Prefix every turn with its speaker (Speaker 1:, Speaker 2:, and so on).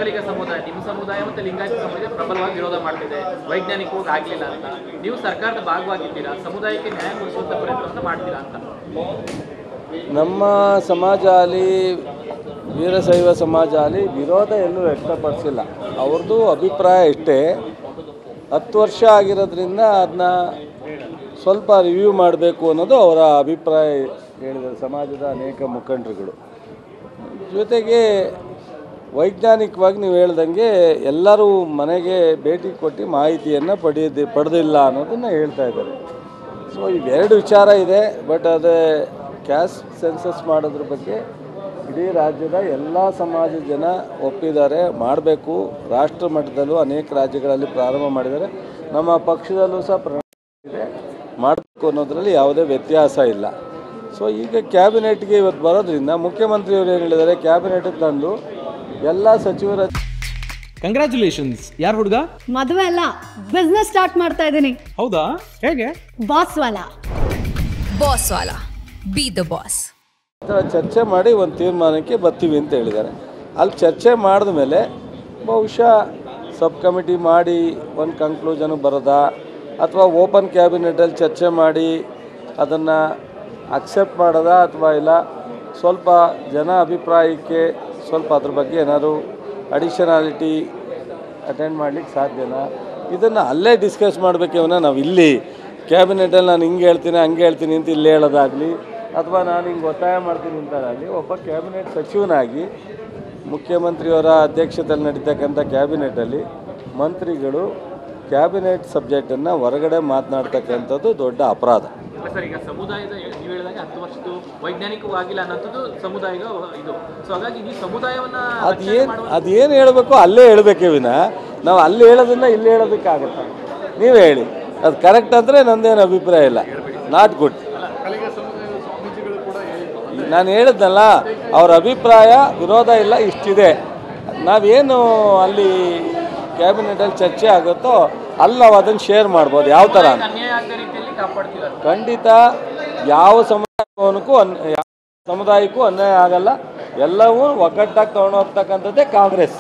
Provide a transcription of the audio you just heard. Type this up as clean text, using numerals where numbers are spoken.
Speaker 1: ಒಕ್ಕಲಿಗ ಸಮುದಾಯ, ನಿಮ್ಮ ಸಮುದಾಯ ಮತ್ತು ಲಿಂಗಾಯತ ಸಮುದಾಯ ಪ್ರಬಲವಾಗಿ ವಿರೋಧ ಮಾಡ್ತಿದೆ, ವೈಜ್ಞಾನಿಕವಾಗಿ ಆಗಲಿಲ್ಲ ಅಂತ. ನೀವು ಸರ್ಕಾರದ ಭಾಗವಾಗಿದ್ದೀರಾ, ಸಮುದಾಯಕ್ಕೆ ನ್ಯಾಯ ಕೊಡಿಸುವಂಥ ಪ್ರಯತ್ನವನ್ನು ಮಾಡ್ತೀರಾ ಅಂತ?
Speaker 2: ನಮ್ಮ ಸಮಾಜ ಆಗಲಿ, ವೀರಶೈವ ಸಮಾಜ ಆಗಲಿ ವಿರೋಧ ಎಲ್ಲೂ ವ್ಯಕ್ತಪಡಿಸಿಲ್ಲ. ಅವ್ರದ್ದು ಅಭಿಪ್ರಾಯ ಇಷ್ಟೇ, 10 ವರ್ಷ ಆಗಿರೋದ್ರಿಂದ ಅದನ್ನ ಸ್ವಲ್ಪ ರಿವ್ಯೂ ಮಾಡಬೇಕು ಅನ್ನೋದು ಅವರ ಅಭಿಪ್ರಾಯ ಹೇಳಿದ್ದಾರೆ ಸಮಾಜದ ಅನೇಕ ಮುಖಂಡರುಗಳು. ಜೊತೆಗೆ ವೈಜ್ಞಾನಿಕವಾಗಿ ನೀವು ಹೇಳ್ದಂಗೆ ಎಲ್ಲರೂ ಮನೆಗೆ ಭೇಟಿ ಕೊಟ್ಟು ಮಾಹಿತಿಯನ್ನು ಪಡೆದಿಲ್ಲ ಅನ್ನೋದನ್ನು ಹೇಳ್ತಾ ಇದ್ದಾರೆ. ಸೊ ಇವೆರಡು ವಿಚಾರ ಇದೆ. ಬಟ್ ಅದೇ ಕ್ಯಾಸ್ಟ್ ಸೆನ್ಸಸ್ ಮಾಡೋದ್ರ ಬಗ್ಗೆ ಇಡೀ ರಾಜ್ಯದ ಎಲ್ಲ ಸಮಾಜದ ಜನ ಒಪ್ಪಿದ್ದಾರೆ, ಮಾಡಬೇಕು. ರಾಷ್ಟ್ರ ಮಟ್ಟದಲ್ಲೂ ಅನೇಕ ರಾಜ್ಯಗಳಲ್ಲಿ ಪ್ರಾರಂಭ ಮಾಡಿದ್ದಾರೆ. ನಮ್ಮ ಪಕ್ಷದಲ್ಲೂ ಸಹ ಇದೆ, ಮಾಡಬೇಕು ಅನ್ನೋದರಲ್ಲಿ ಯಾವುದೇ ವ್ಯತ್ಯಾಸ ಇಲ್ಲ. ಸೊ ಈಗ ಕ್ಯಾಬಿನೆಟ್ಗೆ ಇವತ್ತು ಬರೋದ್ರಿಂದ ಮುಖ್ಯಮಂತ್ರಿಯವರು ಏನು ಹೇಳಿದ್ದಾರೆ, ಕ್ಯಾಬಿನೆಟ್ಗೆ ತಂದು ಎಲ್ಲ ಸಚಿವರ
Speaker 3: ಕಂಗ್ರ್ಯಾಚುಲೇಷನ್ಸ್. ಯಾರು ಹುಡುಗ?
Speaker 4: ಮದುವೆ ಅಲ್ಲ, ಬಿಸ್ನೆಸ್ ಸ್ಟಾರ್ಟ್ ಮಾಡ್ತಾ ಇದ್ದೀನಿ.
Speaker 3: ಹೌದಾ? ಹೇಗೆ?
Speaker 4: Boss Vala.
Speaker 5: Boss Vala, B the boss.
Speaker 2: ಚರ್ಚೆ ಮಾಡಿ ಒಂದು ತೀರ್ಮಾನಕ್ಕೆ ಬರ್ತೀವಿ ಅಂತ ಹೇಳಿದ್ದಾರೆ. ಅಲ್ಲಿ ಚರ್ಚೆ ಮಾಡಿದ ಮೇಲೆ ಬಹುಶಃ ಸಬ್ ಕಮಿಟಿ ಮಾಡಿ ಒಂದು ಕನ್ಕ್ಲೂಷನ್ಗೆ ಬರೋದಾ, ಅಥವಾ ಓಪನ್ ಕ್ಯಾಬಿನೆಟಲ್ಲಿ ಚರ್ಚೆ ಮಾಡಿ ಅದನ್ನು ಅಕ್ಸೆಪ್ಟ್ ಮಾಡೋದಾ, ಅಥವಾ ಇಲ್ಲ ಸ್ವಲ್ಪ ಜನ ಅಭಿಪ್ರಾಯಕ್ಕೆ ಸ್ವಲ್ಪ ಅದ್ರ ಬಗ್ಗೆ ಏನಾದರೂ ಅಡಿಷನಾಲಿಟಿ ಅಟೆಂಡ್ ಮಾಡಲಿಕ್ಕೆ ಸಾಧ್ಯನಾ, ಇದನ್ನು ಅಲ್ಲೇ ಡಿಸ್ಕಸ್ ಮಾಡಬೇಕೇವನ. ನಾವು ಇಲ್ಲಿ ಕ್ಯಾಬಿನೆಟಲ್ಲಿ ನಾನು ಹಿಂಗೆ ಹೇಳ್ತೀನಿ ಹಂಗೆ ಹೇಳ್ತೀನಿ ಅಂತ ಇಲ್ಲಿ ಹೇಳೋದಾಗಲಿ, ಅಥವಾ ನಾನು ಹಿಂಗೆ ಒತ್ತಾಯ ಮಾಡ್ತೀನಿ ಅಂತಾಗಲಿ, ಒಬ್ಬ ಕ್ಯಾಬಿನೆಟ್ ಸಚಿವನಾಗಿ ಮುಖ್ಯಮಂತ್ರಿಯವರ ಅಧ್ಯಕ್ಷತೆಯಲ್ಲಿ ನಡೀತಕ್ಕಂಥ ಕ್ಯಾಬಿನೆಟಲ್ಲಿ ಮಂತ್ರಿಗಳು ಕ್ಯಾಬಿನೆಟ್ ಸಬ್ಜೆಕ್ಟನ್ನು ಹೊರಗಡೆ ಮಾತನಾಡ್ತಕ್ಕಂಥದ್ದು ದೊಡ್ಡ ಅಪರಾಧ.
Speaker 1: ಸರ್, ಈಗ ಸಮುದಾಯದ ನೀವು ಹೇಳಿದಾಗ 10 ವರ್ಷದ್ದು ವೈಜ್ಞಾನಿಕವಾಗಿಲ್ಲ ಅನ್ನೋದು ಸಮುದಾಯ ಇದು. ಸೊ ಹಾಗಾಗಿ ಈ ಸಮುದಾಯವನ್ನು
Speaker 2: ಅದೇನು ಹೇಳಬೇಕು ಅಲ್ಲೇ ಹೇಳಬೇಕೇ ವಿನ ನಾವು ಅಲ್ಲಿ ಹೇಳೋದನ್ನ ಇಲ್ಲಿ ಹೇಳೋದಕ್ಕಾಗತ್ತೆ. ನೀವು ಹೇಳಿ, ಅದು ಕರೆಕ್ಟ್ ಅಂದರೆ ನಂದೇನು ಅಭಿಪ್ರಾಯ ಇಲ್ಲ, ನಾಟ್ ಗುಡ್. ನಾನು ಹೇಳಿದ್ನಲ್ಲ, ಅವ್ರ ಅಭಿಪ್ರಾಯ ವಿರೋಧ ಇಲ್ಲ, ಇಷ್ಟಿದೆ. ನಾವೇನು ಅಲ್ಲಿ ಕ್ಯಾಬಿನೆಟಲ್ಲಿ ಚರ್ಚೆ ಆಗುತ್ತೋ ಅಲ್ಲಿ ನಾವು ಅದನ್ನು ಶೇರ್ ಮಾಡ್ಬೋದು. ಯಾವ ಥರ ಖಂಡಿತ ಯಾವ ಸಮುದಾಯಕ್ಕೂ ಅನ್ಯಾಯ ಆಗಲ್ಲ. ಎಲ್ಲವೂ ಒಗ್ಗಟ್ಟಾಗಿ ತೊಗೊಂಡು ಹೋಗ್ತಕ್ಕಂಥದ್ದೇ ಕಾಂಗ್ರೆಸ್.